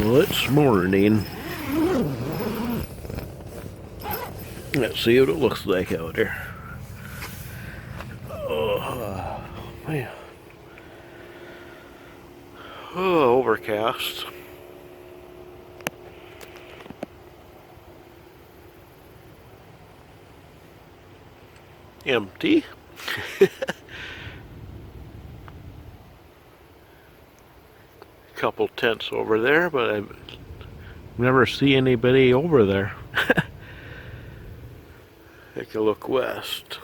Well, it's morning. Let's see what it looks like out there. Oh, man. Oh, overcast. Empty. Couple tents over there, but I never see anybody over there. Take a look west.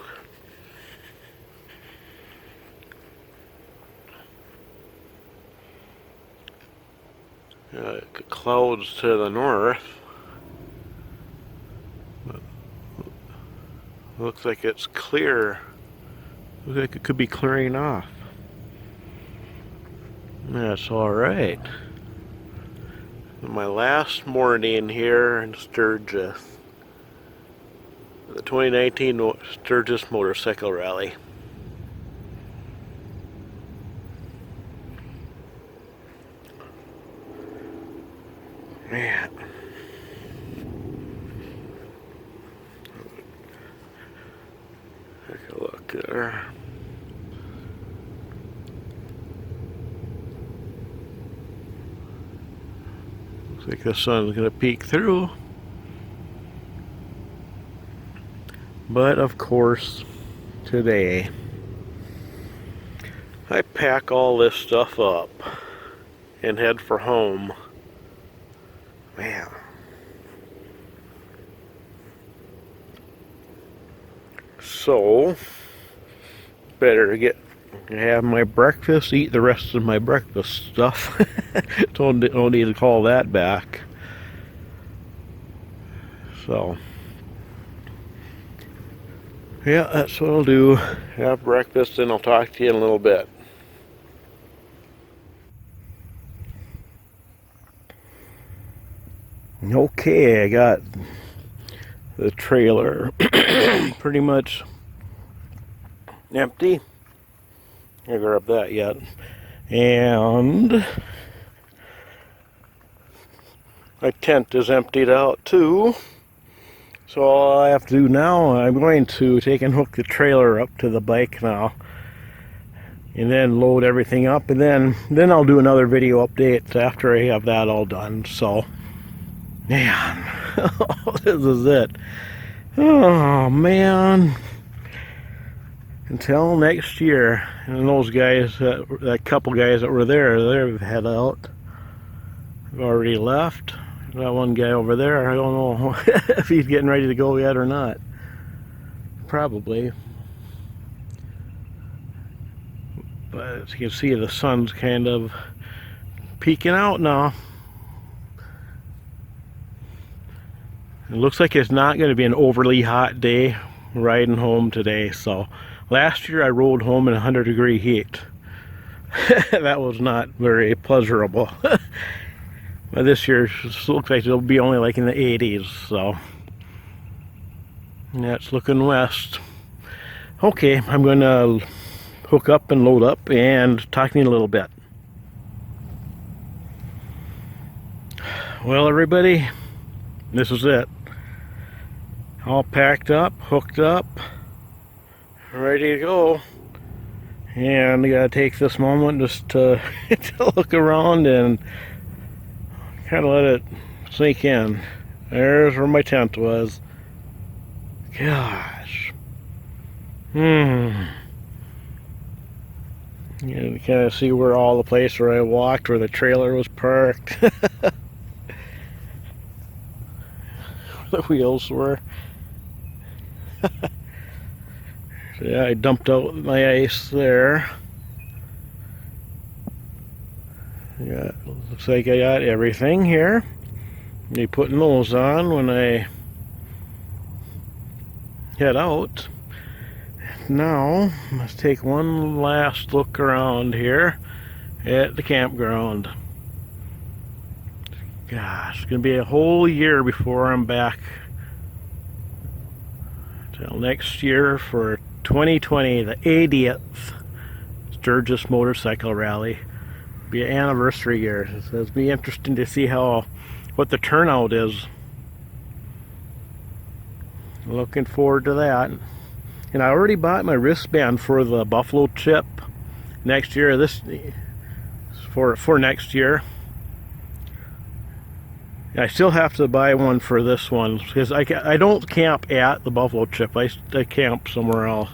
Clouds to the north. Looks like it's clear. Looks like it could be clearing off. That's alright. My last morning here in Sturgis. The 2019 Sturgis Motorcycle Rally. Man. Take a look there. Looks like the sun's going to peek through. But of course, today, I pack all this stuff up and head for home. Man. So, better have my breakfast, eat the rest of my breakfast stuff. don't need to call that back. So, yeah, that's what I'll do. Have breakfast and I'll talk to you in a little bit. Okay, I got the trailer pretty much empty. I grab that yet. And my tent is emptied out too. So all I have to do now, I'm going to take and hook the trailer up to the bike now. And then load everything up, and then I'll do another video update after I have that all done. So, man, this is it. Oh, man. Until next year. And those guys, that couple guys that were there, they've head out. They've already left. That one guy over there, I don't know if he's getting ready to go yet or not. Probably. But as you can see, the sun's kind of peeking out now. It looks like it's not going to be an overly hot day riding home today. So last year I rode home in 100-degree heat. That was not very pleasurable. But this year it looks like it'll be only like in the 80s. So yeah, it's looking west. Okay, I'm going to hook up and load up and talk to you in a little bit. Well, everybody, this is it. All packed up, hooked up, ready to go. And I gotta take this moment just to, to look around and kind of let it sink in. There's where my tent was. Gosh. You can kind of see where all the place where I walked, where the trailer was parked. The wheels were. So yeah, I dumped out my ice there. Yeah, looks like I got everything here. Be putting those on when I head out. Now, let's take one last look around here at the campground. Gosh, it's gonna be a whole year before I'm back. Till next year for 2020, the 80th Sturgis Motorcycle Rally. Be an anniversary year. So it'll be interesting to see what the turnout is. Looking forward to that. And I already bought my wristband for the buffalo chip next year. This for next year. I still have to buy one for this one because I don't camp at the buffalo chip. I camp somewhere else.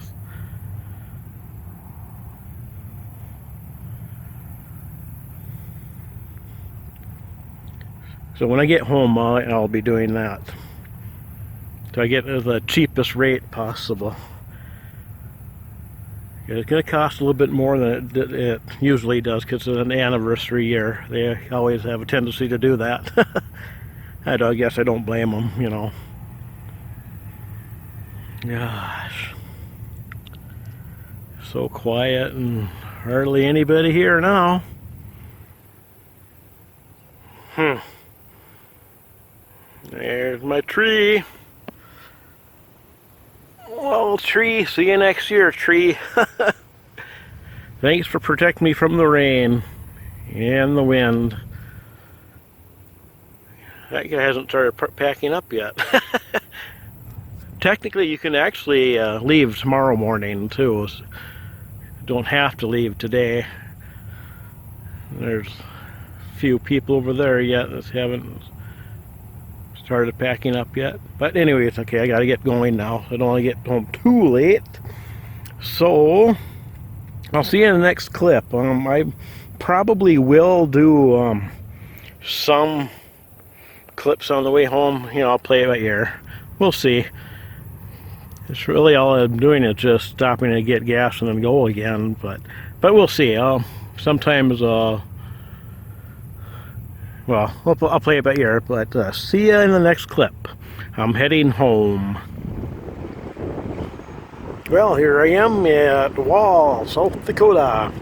So when I get home, I'll be doing that. So I get the cheapest rate possible. It's going to cost a little bit more than it usually does because it's an anniversary year. They always have a tendency to do that. I guess I don't blame them, you know. Gosh. So quiet and hardly anybody here now. There's my tree. Well, tree, see you next year, tree. Thanks for protecting me from the rain and the wind. That guy hasn't started packing up yet. Technically, you can actually leave tomorrow morning, too. Don't have to leave today. There's a few people over there yet that haven't started packing up yet. But anyway, it's okay. I gotta get going now. I don't want to get home too late. So, I'll see you in the next clip. I probably will do some clips on the way home. You know, I'll play it by ear. We'll see. It's really all I'm doing is just stopping to get gas and then go again. But we'll see. Sometimes well, I'll play it by ear, but see ya in the next clip. I'm heading home. Well, here I am at Wall, South Dakota.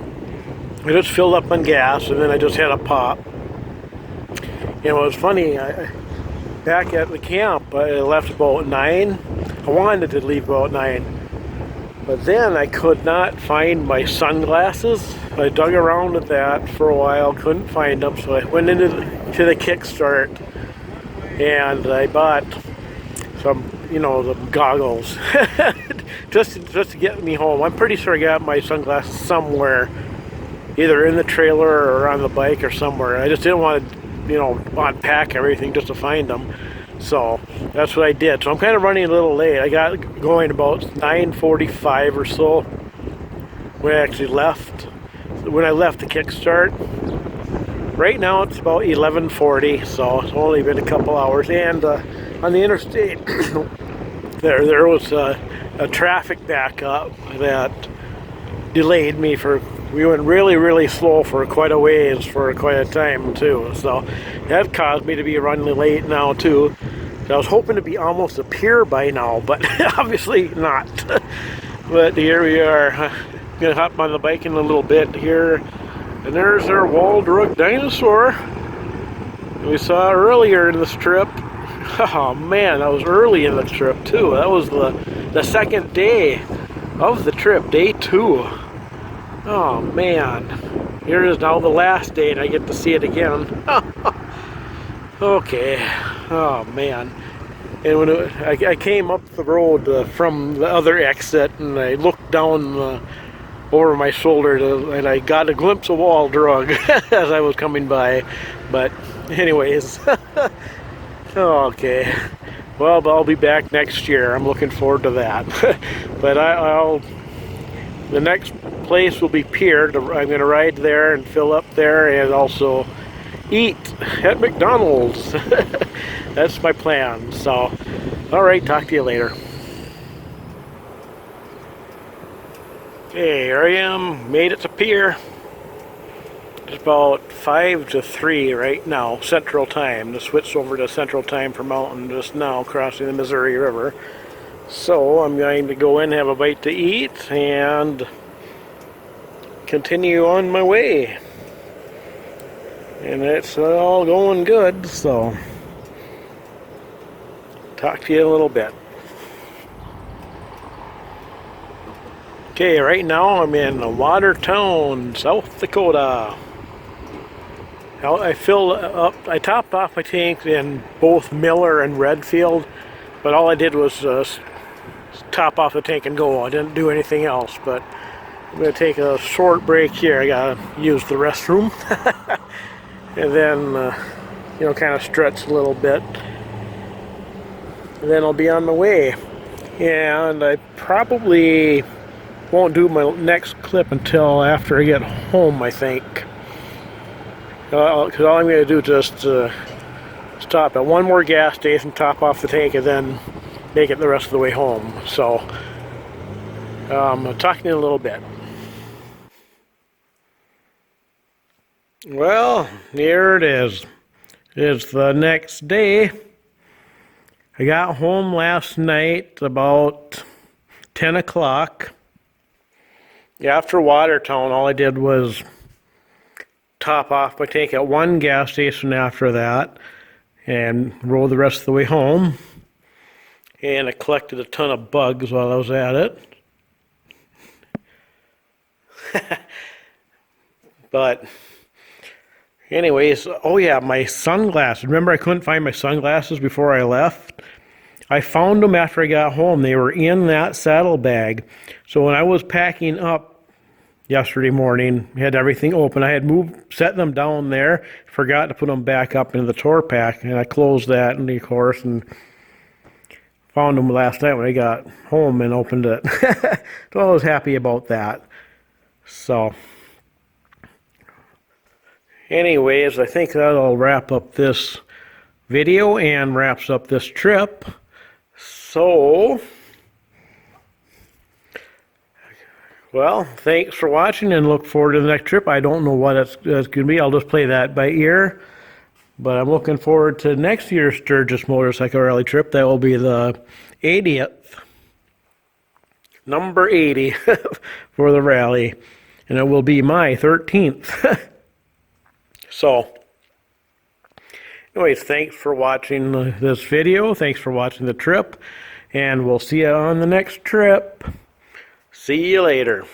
I just filled up on gas and then I just had a pop. You know, it was funny, back at the camp, I left about 9. I wanted to leave about 9. But then I could not find my sunglasses. I dug around at that for a while, couldn't find them, so I went into the Kickstart and I bought some, you know, the goggles just to get me home. I'm pretty sure I got my sunglasses somewhere, either in the trailer or on the bike or somewhere. I just didn't want to, you know, unpack everything just to find them. So that's what I did. So I'm kind of running a little late. I got going about 9:45 or so when I actually left. When I left the Kickstart. Right now it's about 11:40, so it's only been a couple hours. And on the interstate, there was a traffic backup that delayed me we went really, really slow for quite a ways for quite a time too. So that caused me to be running late now too. So I was hoping to be almost a pier by now, but obviously not. But here we are. I'm gonna hop on the bike in a little bit here. And there's our wall-drug dinosaur we saw earlier in this trip. Oh man, that was early in the trip too. That was the second day of the trip, day 2. Oh man, here is now the last day and I get to see it again. Okay, oh man. And when I came up the road from the other exit and I looked down over my shoulder and I got a glimpse of Wall Drug as I was coming by. But anyways, okay. Well, I'll be back next year. I'm looking forward to that. But the next place will be Pier. I'm going to ride there and fill up there and also eat at McDonald's. That's my plan. So, all right, talk to you later. Okay, here I am, made it to Pier. It's about 5 to 3 right now, Central Time. Just switched over to Central Time for Mountain just now, crossing the Missouri River. So I'm going to go in, have a bite to eat, and continue on my way. And it's all going good, so talk to you in a little bit. Okay, right now I'm in Watertown, South Dakota. I filled up, I topped off my tank in both Miller and Redfield, but all I did was top off the tank and go. I didn't do anything else, but I'm going to take a short break here. I got to use the restroom. And then, kind of stretch a little bit. And then I'll be on my way. And I probably won't do my next clip until after I get home, I think. Because all I'm going to do is just stop at one more gas station, top off the tank, and then make it the rest of the way home. So, I'll talk to you in a little bit. Well, here it is. It's the next day. I got home last night about 10 o'clock. After Watertown, all I did was top off my tank at one gas station after that and rode the rest of the way home. And I collected a ton of bugs while I was at it. But anyways, oh yeah, my sunglasses. Remember I couldn't find my sunglasses before I left? I found them after I got home. They were in that saddlebag. So when I was packing up yesterday morning, had everything open. I had set them down there, forgot to put them back up into the tour pack, and I closed that, and of course, and found them last night when I got home and opened it. So I was happy about that. So anyways, I think that'll wrap up this video and wraps up this trip. So, well, thanks for watching and look forward to the next trip. I don't know what it's going to be. I'll just play that by ear. But I'm looking forward to next year's Sturgis Motorcycle Rally trip. That will be the 80th. Number 80 for the rally. And it will be my 13th. So, anyways, thanks for watching this video. Thanks for watching the trip. And we'll see you on the next trip. See you later.